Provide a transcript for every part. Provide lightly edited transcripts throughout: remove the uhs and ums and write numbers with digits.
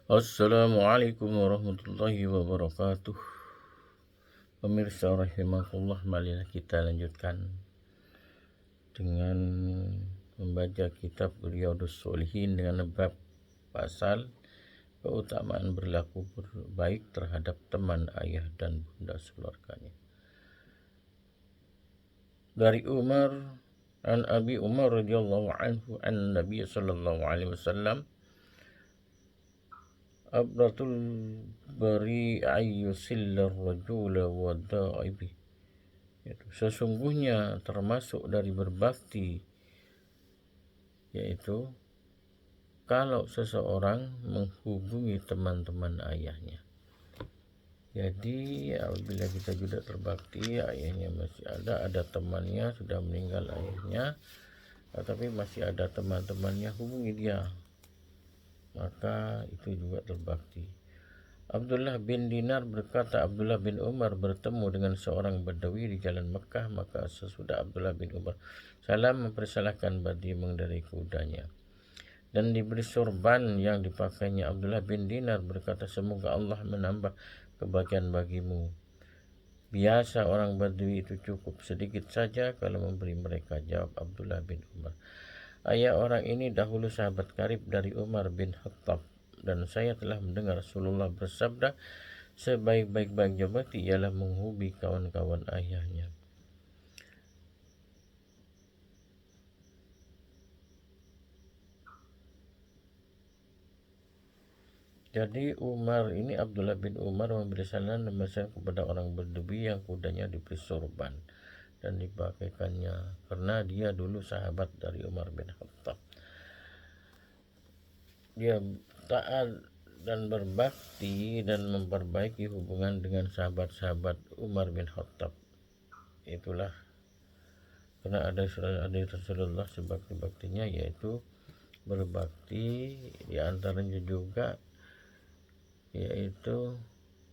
Assalamualaikum warahmatullahi wabarakatuh. Pemirsa rahimakumullah, marilah kita lanjutkan dengan membaca kitab Riyadhus Shalihin dengan bab pasal keutamaan berlaku baik terhadap teman, ayah dan bunda sekeluarganya. Dari Abi Umar radhiyallahu anhu an Nabi sallallahu alaihi wasallam Abratul bari ayyusillar rajula wa da'ibi. Sesungguhnya termasuk dari berbakti, yaitu kalau seseorang menghubungi teman-teman ayahnya. Jadi apabila kita juga terbakti, ayahnya masih ada temannya sudah meninggal ayahnya, tetapi masih ada teman-temannya, hubungi dia, maka itu juga terbakti. Abdullah bin Dinar berkata, Abdullah bin Umar bertemu dengan seorang Badawi di jalan Mekah, maka sesudah Abdullah bin Umar salam mempersilahkan Badawi mengendarai kudanya dan diberi sorban yang dipakainya. Abdullah bin Dinar berkata, semoga Allah menambah kebahagiaan bagimu. Biasa orang Badawi itu cukup sedikit saja kalau memberi mereka, jawab Abdullah bin Umar. Ayah orang ini dahulu sahabat karib dari Umar bin Khattab, dan saya telah mendengar Rasulullah bersabda, sebaik-baik bakti ialah menghubungi kawan-kawan ayahnya. Jadi Abdullah bin Umar memberi salam dan memesan kepada orang Badui yang kudanya diberi sorban dan dipakaikannya, karena dia dulu sahabat dari Umar bin Khattab. Dia taat dan berbakti dan memperbaiki hubungan dengan sahabat-sahabat Umar bin Khattab. Itulah karena ada Rasulullah sebakti-baktinya, yaitu berbakti, di antaranya juga yaitu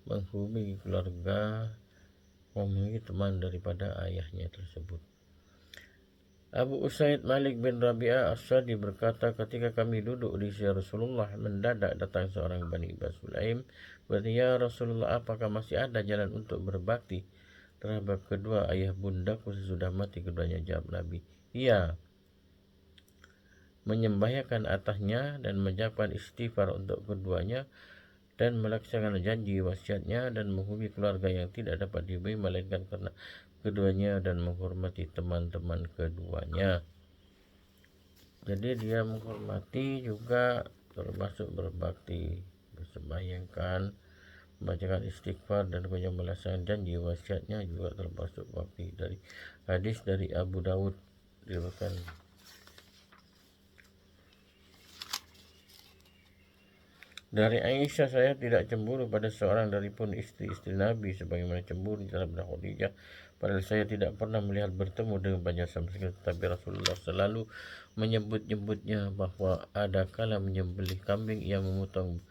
menghubungi keluarga, menghubungi teman daripada ayahnya tersebut. Abu Usaid Malik bin Rabi'ah As-Sadi berkata, ketika kami duduk di sisi Rasulullah, mendadak datang seorang Bani Sulaim berkata, ya Rasulullah, apakah masih ada jalan untuk berbakti terhadap kedua ayah bundaku sesudah mati keduanya? Jawab Nabi, iya, menyembahyakan atasnya dan mengucapkan istighfar untuk keduanya dan melaksanakan janji wasiatnya dan menghubungi keluarga yang tidak dapat dihubungi melainkan karena keduanya dan menghormati teman-teman keduanya. Jadi dia menghormati juga termasuk berbakti, bersembahyangkan, membacakan istighfar dan melaksanakan janji wasiatnya juga termasuk bakti. Dari hadis dari Abu Dawud diriwayatkan, dari Aisyah, saya tidak cemburu pada seorang daripun istri-istri Nabi sebagaimana cemburu terhadap Khadijah, padahal saya tidak pernah melihat bertemu dengan banyak sama sekali, tetapi Rasulullah selalu menyebut-nyebutnya bahwa ada kala menyembelih kambing ia memotong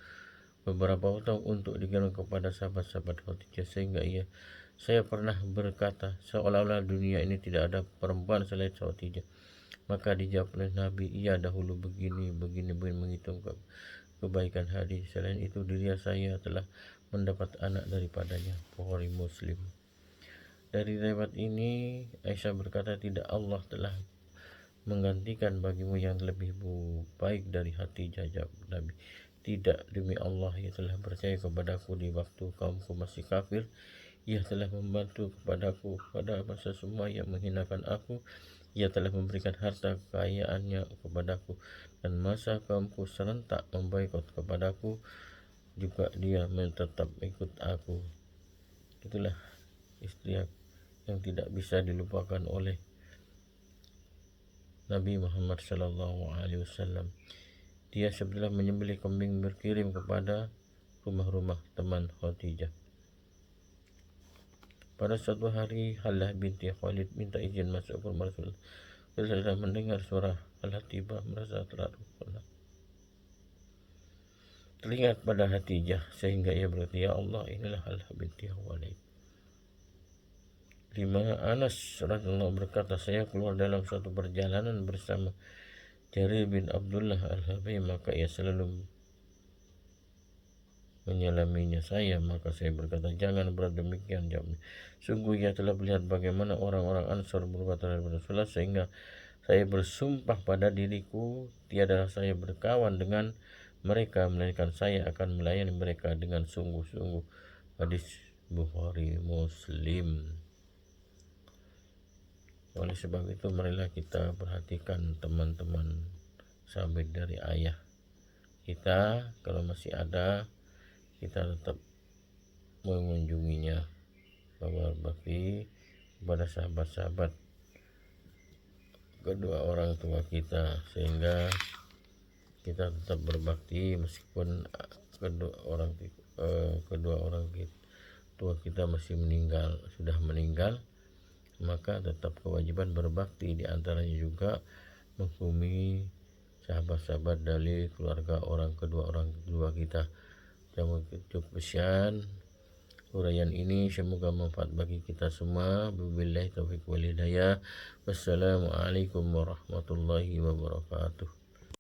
beberapa potong untuk dikirim kepada sahabat-sahabat Khadijah, sehingga saya pernah berkata seolah-olah dunia ini tidak ada perempuan selain Khadijah. Maka dijawab oleh Nabi, ia dahulu begini menghitung kebaikan hadis. Selain itu diri saya telah mendapat anak daripadanya. Bukhari Muslim. Dari riwayat ini Aisyah berkata, tidak, Allah telah menggantikan bagimu yang lebih baik dari hati. Jawab Nabi, tidak, demi Allah, ia telah percaya kepadaku di waktu kaumku masih kafir. Ia telah membantu kepadaku pada masa semua yang menghinakan aku. Ia telah memberikan harta kekayaannya kepadaku, dan masa kaumku serentak memboikot kepadaku, juga dia tetap ikut aku. Itulah istri yang tidak bisa dilupakan oleh Nabi Muhammad SAW. Dia setelah menyembelih kambing berkirim kepada rumah-rumah teman Khadijah. Pada suatu hari, Halah binti Khalid minta izin masuk ke rumah Rasul. Setelah mendengar suara Halah tiba, merasa terharu teringat pada Hatijah, sehingga ia berkata, ya Allah, inilah Halah binti Khalid. 5. Anas radhiyallahu berkata, saya keluar dalam suatu perjalanan bersama Jarir bin Abdullah al-Habi, maka ia selalu menyelaminya saya, maka saya berkata, jangan berat demikian. Jawabnya, sungguh ia telah melihat bagaimana orang-orang Ansor berbuat terhadap Rasulullah, sehingga saya bersumpah pada diriku, tiada saya berkawan dengan mereka, melainkan saya akan melayani mereka dengan sungguh-sungguh. Hadis Bukhari Muslim. Oleh sebab itu, marilah kita perhatikan teman-teman sahabat dari ayah kita. Kalau masih ada, kita tetap mengunjunginya, berbakti kepada sahabat-sahabat kedua orang tua kita, sehingga kita tetap berbakti meskipun kedua orang tua kita masih sudah meninggal, maka tetap kewajiban berbakti. Di antaranya juga menghukumi sahabat-sahabat dari keluarga kedua orang tua kita. Cukup sekian uraian ini, semoga manfaat bagi kita semua. Wabillahi taufiq wal hidayah. Wassalamualaikum warahmatullahi wabarakatuh.